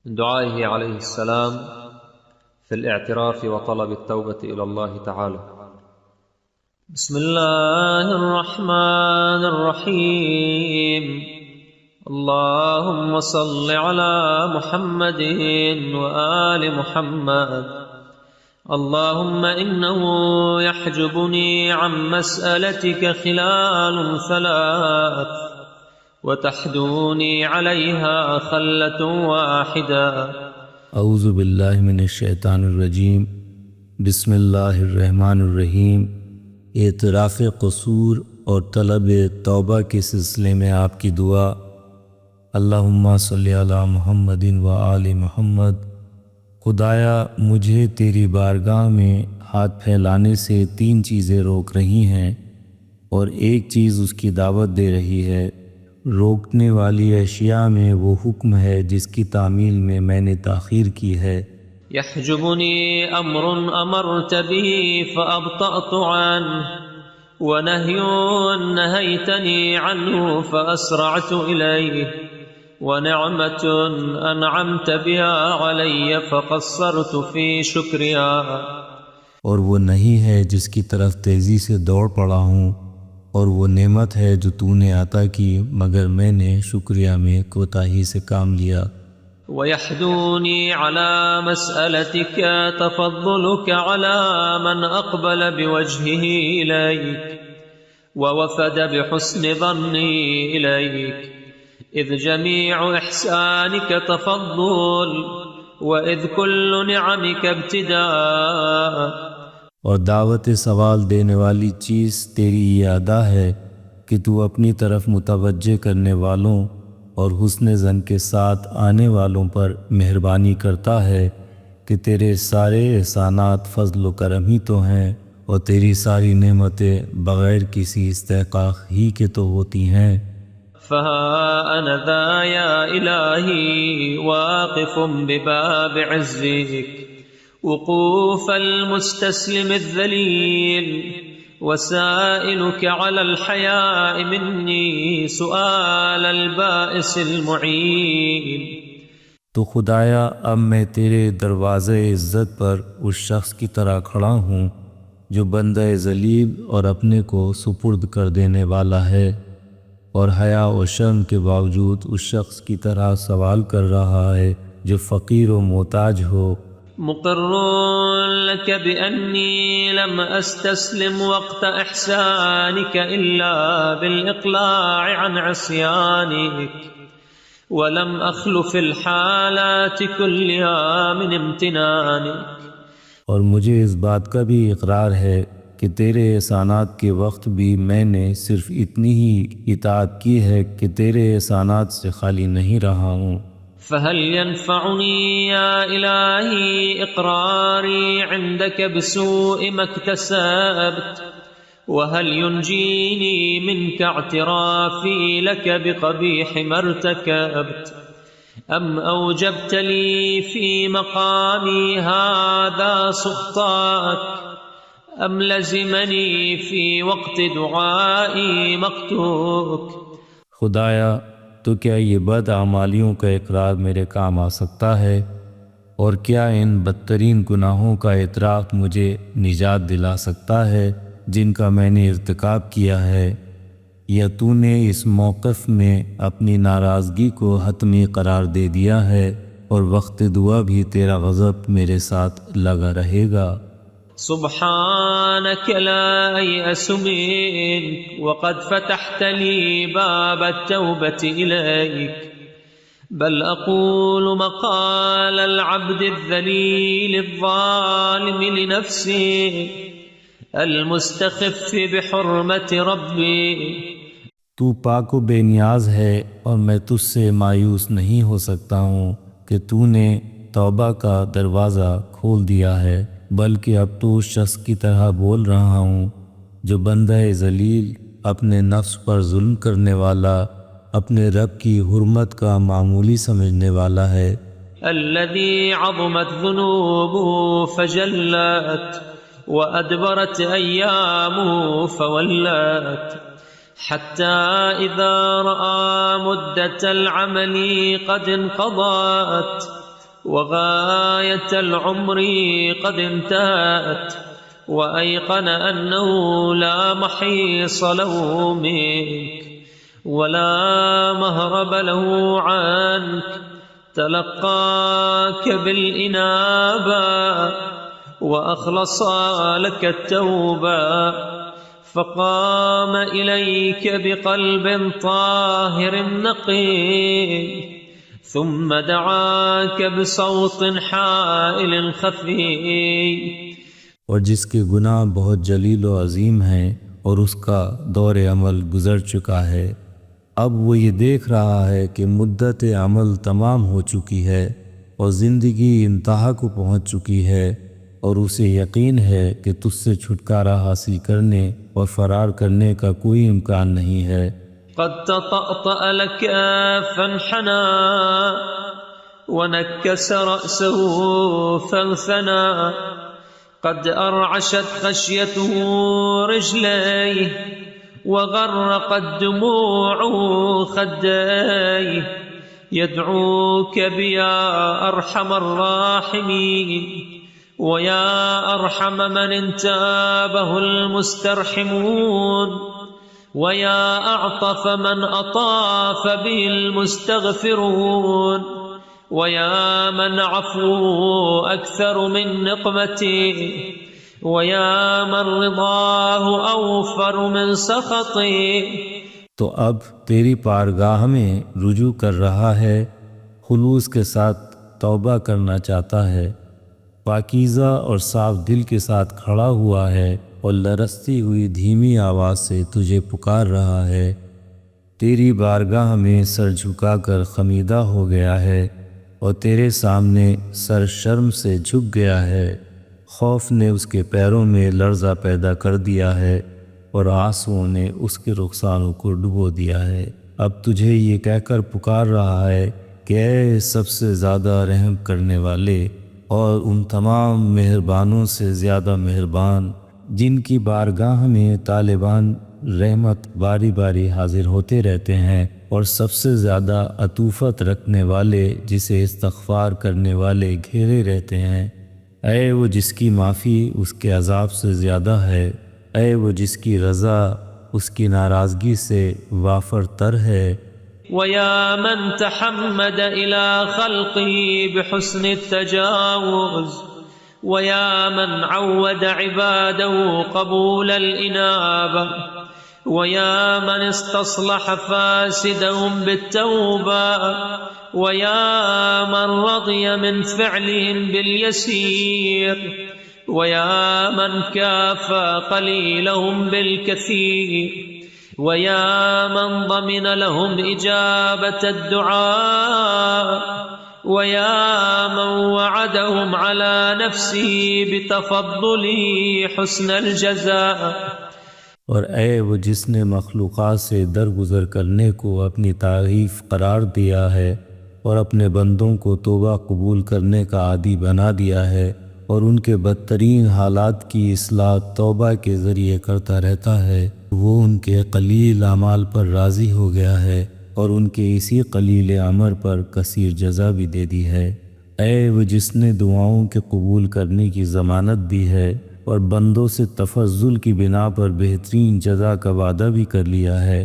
دعائه عليه السلام في الاعتراف وطلب التوبة إلى الله تعالى. بسم الله الرحمن الرحيم. اللهم صل على محمد وآل محمد. اللهم إنه يحجبني عن مسألتك خلال ثلاث وتحدوني عليها خلة واحدة. أعوذ باللہ من الشیطان الرجیم. بسم اللہ الرحمن الرحیم. اعتراف قصور اور طلب توبہ کے سلسلے میں آپ کی دعا. اللہم صلی علی محمد و آل محمد. خدایا مجھے تیری بارگاہ میں ہاتھ پھیلانے سے 3 چیزیں روک رہی ہیں اور ایک چیز اس کی دعوت دے رہی ہے. روکنے والی اشیاء میں وہ حکم ہے جس کی تعمیل میں میں نے تاخیر کی ہے. يحجبني أمر أمرت به فأبطأت عنه ونهي نهيتني عنه فأسرعت إليه ونعمة أنعمت بها علي فقصرت في شكرها. اور وہ نہیں ہے جس کی طرف تیزی سے دوڑ پڑا ہوں، اور وہ نعمت ہے جو تو نے عطا کی مگر میں نے شکریہ میں کوتاہی سے کام لیا. ويحدوني على مسألتك تفضلك على من أقبل بوجهه إليك ووفد بحسن ظني إليك إذ جميع إحسانك تفضل وإذ كل نعمك ابتداء. اور دعوت سوال دینے والی چیز تیری یہ ادا ہے کہ تو اپنی طرف متوجہ کرنے والوں اور حسن ظن کے ساتھ آنے والوں پر مہربانی کرتا ہے کہ تیرے سارے احسانات فضل و کرم ہی تو ہیں اور تیری ساری نعمتیں بغیر کسی استحقاق ہی کے تو ہوتی ہیں. فها أنا ذا يا إلهي واقف بباب عزك وقوف المستسلم الذليل وسائلك على الحياء مني سؤال البائس المعين. تو خدایا اب میں تیرے دروازے عزت پر اس شخص کی طرح کھڑا ہوں جو بندہ ذلیل اور اپنے کو سپرد کر دینے والا ہے، اور حیا و شرم کے باوجود اس شخص کی طرح سوال کر رہا ہے جو فقیر و محتاج ہو. مقر لك بأني لم أستسلم وقت إحسانك إلا بالإقلاع عن عصيانك ولم أخل في الحالات كلها من امتنانك. اور مجھے اس بات کا بھی اقرار ہے کہ تیرے احسانات کے وقت بھی میں نے صرف اتنی ہی اطاعت کی ہے کہ تیرے احسانات سے خالی نہیں رہا ہوں. فهل ينفعني يا إلهي إقراري عندك بسوء ما اكتسبت وهل ينجيني منك اعترافي لك بقبيح ما ارتكبت أم أوجبت لي في مقامي هذا سخطك أم لزمني في وقت دعائي مقتوك. خدایا تو کیا یہ بد اعمالیوں کا اقرار میرے کام آ سکتا ہے، اور کیا ان بدترین گناہوں کا اعتراف مجھے نجات دلا سکتا ہے جن کا میں نے ارتکاب کیا ہے، یا تو نے اس موقف میں اپنی ناراضگی کو حتمی قرار دے دیا ہے اور وقت دعا بھی تیرا غضب میرے ساتھ لگا رہے گا. سبحانك لا يأس منك وقد فتحت لي باب التوبة إليك بل أقول مقال العبد الذليل الظالم لنفسه المستخف بحرمة ربي. تو پاک و بے نیاز ہے اور میں تجھ سے مایوس نہیں ہو سکتا ہوں کہ تو نے توبہ کا دروازہ کھول دیا ہے، بلکہ اب تو اس شخص کی طرح بول رہا ہوں جو بندہ ذلیل، اپنے نفس پر ظلم کرنے والا، اپنے رب کی حرمت کا معمولی سمجھنے والا ہے. الذي عظمت ذنوبه فجلت وأدبرت أيامه فولت حتى إذا رأى مدة العمل قد انقضت وغاية العمر قد انتهت وأيقن أنه لا محيص له منك ولا مهرب له عنك، تلقاك بالإنابة وأخلص لك التوبة، فقام إليك بقلب طاهر نقي، ثم دعاك بصوت حائل خفي. और जिसके गुनाह बहुत जलील व अज़ीम हैं और उसका दौर अमल गुज़र चुका है, अब वो ये देख रहा है कि मुद्दत अमल तमाम हो चुकी है और ज़िंदगी इंतहा को पहुँच चुकी है, और उसे यकीन है कि तुझसे छुटकारा हासिल करने और फ़रार करने का कोई इम्कान नहीं है। قد تطأطأ لك فانحنى ونكس رأسه فانثنى، قد أرعشت خشيته رجليه وغرقت دموعه خديه، يدعوك بيا أرحم الراحمين ويا أرحم من انتابه المسترحمون ويا أعطف من أطاف به المستغفرون ويا من عفوه أكثر من نقمته ويا من رضاه أوفر من سخطه. तो अब तेरी पारगाह में रुजू कर रहा है, खुलूस के साथ तौबा करना चाहता है, पाकीज़ा और साफ दिल के साथ खड़ा हुआ है और लरसती हुई धीमी आवाज़ से तुझे पुकार रहा है। तेरी बारगाह में सर झुकाकर खमीदा हो गया है और तेरे सामने सर शर्म से झुक गया है। खौफ ने उसके पैरों में लर्ज़ा पैदा कर दिया है और आंसुओं ने उसके रुखसानों को डुबो दिया है। अब तुझे ये कहकर पुकार रहा है कि ऐ सबसे ज़्यादा रहम करने वाले और उन तमाम मेहरबानों से ज़्यादा मेहरबान, जिनकी बारगाह में तालिबान रहमत बारी बारी हाजिर होते रहते हैं, और सबसे ज़्यादा अतूफ़त रखने वाले जिसे इस्तग़फ़ार करने वाले घेरे रहते हैं। ऐ वो जिसकी माफ़ी उसके अज़ाब से ज़्यादा है, ऐ वो जिसकी रज़ा उसकी नाराज़गी से वाफर तर है। वया मन तहम्मद इला खल्क़ी बिहुस्न तजावुज़ वया मन अव्वद इबादहु क़बूल अल-इनाबा वया मन इस्तस्लह फासिदहुम बित्तौबा वया मन रदिय मिन फ़िअलिहिम बिल-यसीर वया मन काफ़ा क़लीलहुम बिल-कसीर वया मन ज़मिन लहुम इजाबत अद-दुआ वया मन वअदहुम अला नफ्सिही बितफ़द्दुलिही हुस्नल जज़ा। और ऐ वो जिसने मखलूक़ात से दरगुज़र करने को अपनी तारीफ़ करार दिया है और अपने बंदों को तौबा कबूल करने का आदी बना दिया है और उनके बदतरीन हालात की इस्लाह तौबा के ज़रिए करता रहता है, वो उनके कलील अमाल पर राज़ी हो गया है और उनके इसी कलील अमर पर कसीर जज़ा भी दे दी है। ऐ वो जिसने दुआओं के कबूल करने की ज़मानत दी है और बंदों से तफज़्ज़ुल की बिना पर बेहतरीन जज़ा का वादा भी कर लिया है।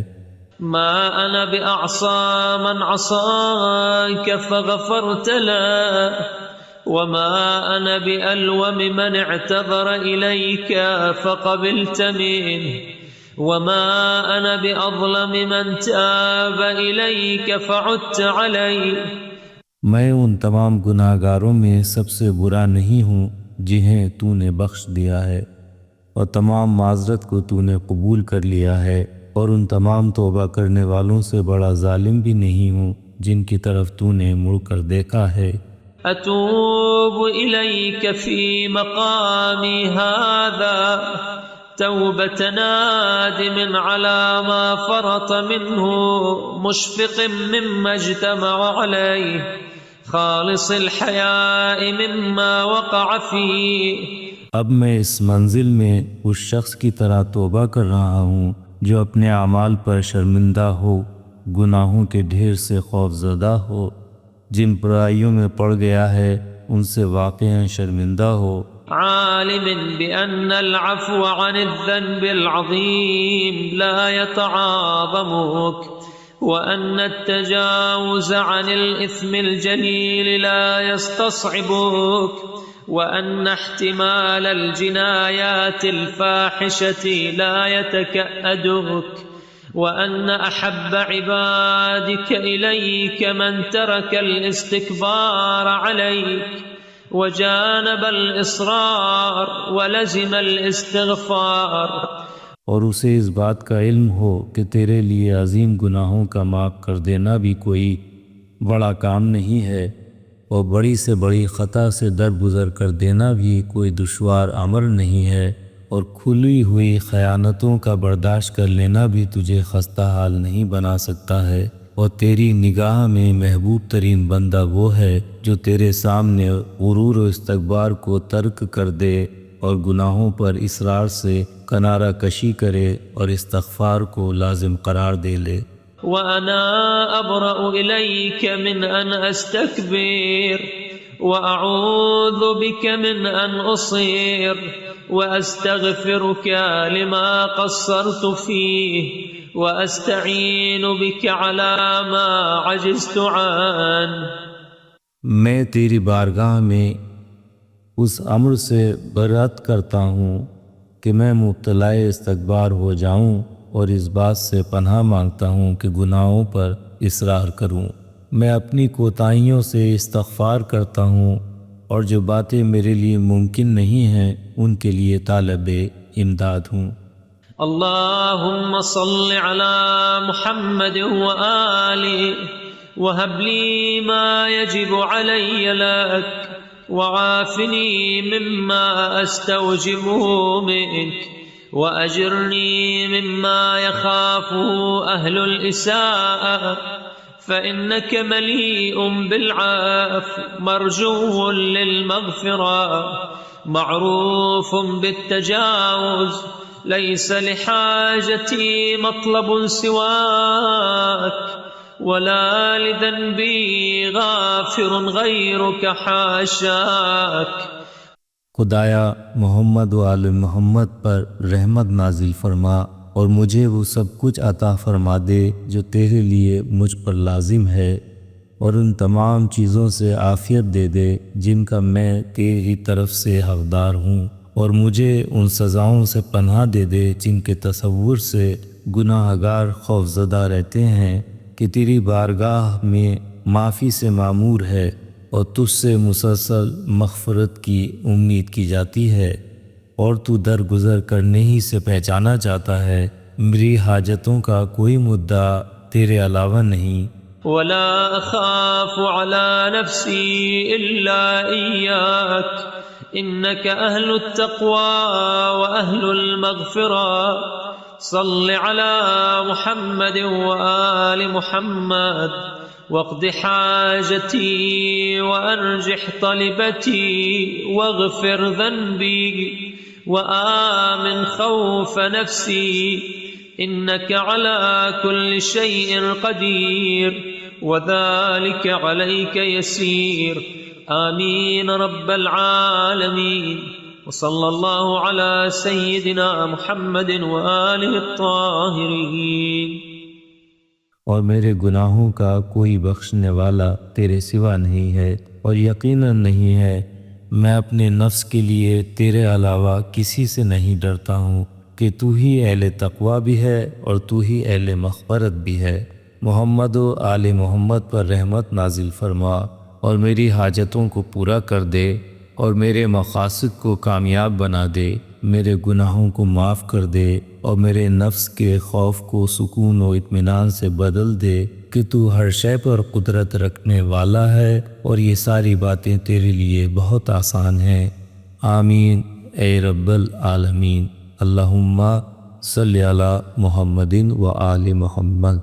मा अना बिअअसा मन असाक फगफ़रत लहु वमा अना बिअल्वम मन इअतज़र इलैका फक़बिलत मिन्हु वमा अना बिअज़लम मन ताब इलैका फ़अदत अलैहि। मैं उन तमाम गुनाहगारों में सबसे बुरा नहीं हूँ जिन्हें तूने बख्श दिया है, और तमाम माज़रत को तूने कबूल कर लिया है, और उन तमाम तौबा करने वालों से बड़ा जालिम भी नहीं हूँ जिनकी तरफ तूने मुड़कर देखा है। अतूबु इलैका फ़ी मक़ामी हाज़ा तौबत नादिमिन अला मा फ़रत मिन्हु मुशफ़िक़िन मिम्मा इज्तमअ अलैहि खालिसिल हयाइ मिम्मा वक़अ फ़ीह। अब मैं इस मंजिल में उस शख्स की तरह तौबा कर रहा हूँ जो अपने अमाल पर शर्मिंदा हो, गुनाहों के ढेर से खौफज़दा हो जिन बुराइयों में पड़ गया है उनसे वाक़ई शर्मिंदा हो। आलिमिन बिअन्न अल-अफ़्व अन अज़्ज़न्ब अल-अज़ीम ला यतआज़मुक व अन्न अत-तजावुज़ अन अल-इस्म अल-जलील ला यस्तस्इबुक व अन्न इह्तिमाल अल-जिनायात अल-फ़ाहिशति ला यतकअदुक व अन्न अहब्ब इबादिक इलैक मन तरक अल-इस्तिकबार अलैक वजानब अल-इसरार वलज़िम अल-इस्तिग़फ़ार। और उसे इस बात का इल्म हो कि तेरे लिए अजीम गुनाहों का माफ़ कर देना भी कोई बड़ा काम नहीं है और बड़ी से बड़ी ख़ता से दरगुज़र कर देना भी कोई दुश्वार अमर नहीं है और खुली हुई ख़यानतों का बर्दाश्त कर लेना भी तुझे खस्ता हाल नहीं बना सकता है। और तेरी निगाह में महबूब तरीन बंदा वो है जो तेरे सामने गुरूर और इस्तकबार को तर्क कर दे और गुनाहों पर इसरार से किनारा कशी करे और इस्तग़फ़ार को लाजिम करार दे ले। व अना अबरअ इलैक मिन अन अस्तकबिर व अऊज़ु बिक मिन अन उसीर व अस्तग़फ़िरुका लिमा क़स्सरतु फ़ीह व अस्तईनु बिक अला मा अजिज़तु अन। मैं तेरी बारगाह में उस अम्र से बरात करता हूँ कि मैं मुब्तलाए इस्तकबार हो जाऊँ और इस बात से पनाह मांगता हूँ कि गुनाहों पर इसरार करूँ। मैं अपनी कोताहियों से इस्तग़फ़ार करता हूँ और जो बातें मेरे लिए मुमकिन नहीं हैं उनके लिए तालिबे इमदाद हूँ। अल्लाहुम्मा सल्लि अला मुहम्मद व आलि व हबली मा यजिबु अलैया लक व आफ़िनी मिम्मा अस्तौजिबुहु मिन्क व अजिरनी मिम्मा यख़ाफ़ुहु अहलुल इसाअ फ़इन्नक मलीउम बिलअफ़्व मरजूउन लिलमग़फ़िरा मअरूफ़ुन बित्तजावुज़ लैस लिहाजती मतलबुन सिवाक वला लिदन्बी गाफिरुन गैरुक हाशाक। खुदाया मोहम्मद व आले मोहम्मद पर रहमत नाजिल फरमा और मुझे वो सब कुछ अता फरमा दे जो तेरे लिए मुझ पर लाजिम है और उन तमाम चीज़ों से आफ़ियत दे दे जिनका मैं तेरी तरफ से हक़दार हूँ और मुझे उन सज़ाओं से पनाह दे दे जिनके तसव्वुर से गुनाहगार खौफज़दा रहते हैं कि तेरी बारगाह में माफ़ी से मामूर है और तुझसे मुसलसल मग़फ़िरत की उम्मीद की जाती है और तू दरगुज़र करने ही से पहचाना जाता है। मेरी हाजतों का कोई मुद्दा तेरे अलावा नहीं। वला अख़ाफ़ु अला नफ़्सी इल्ला इय्याक इन्नक अहलुत तक़वा व अहलुल मग़फ़िरा सल्लि अला मुहम्मद व आलि मुहम्मद वक़्दि हाजती व अर्जिह तलबती वग़फ़िर ज़न्बी व आमिन ख़ौफ़ नफ़्सी इन्नक अला कुल्लि शैइन क़दीर व ज़ालिक अलैक यसीर। आमीन रब्बल आलमीन व सल्लल्लाहु अला सय्यिदिना मुहम्मदिन व आलिहि त्ताहिरीन। और मेरे गुनाहों का कोई बख्शने वाला तेरे सिवा नहीं है और यकीनन नहीं है मैं अपने नफ्स के लिए तेरे अलावा किसी से नहीं डरता हूँ कि तू ही अहले तक़वा भी है और तू ही अहले मग़फ़िरत भी है। मोहम्मद व आले मोहम्मद पर रहमत नाजिल फरमा और मेरी हाजतों को पूरा कर दे और मेरे मक़ासिद को कामयाब बना दे, मेरे गुनाहों को माफ़ कर दे और मेरे नफ्स के खौफ को सुकून और इत्मीनान से बदल दे कि तू हर शय पर कुदरत रखने वाला है और ये सारी बातें तेरे लिए बहुत आसान हैं। आमीन ए रब्बल आलमीन। अल्लाहुम्मा सल्लि अला मुहम्मदिन व आलि मुहम्मद।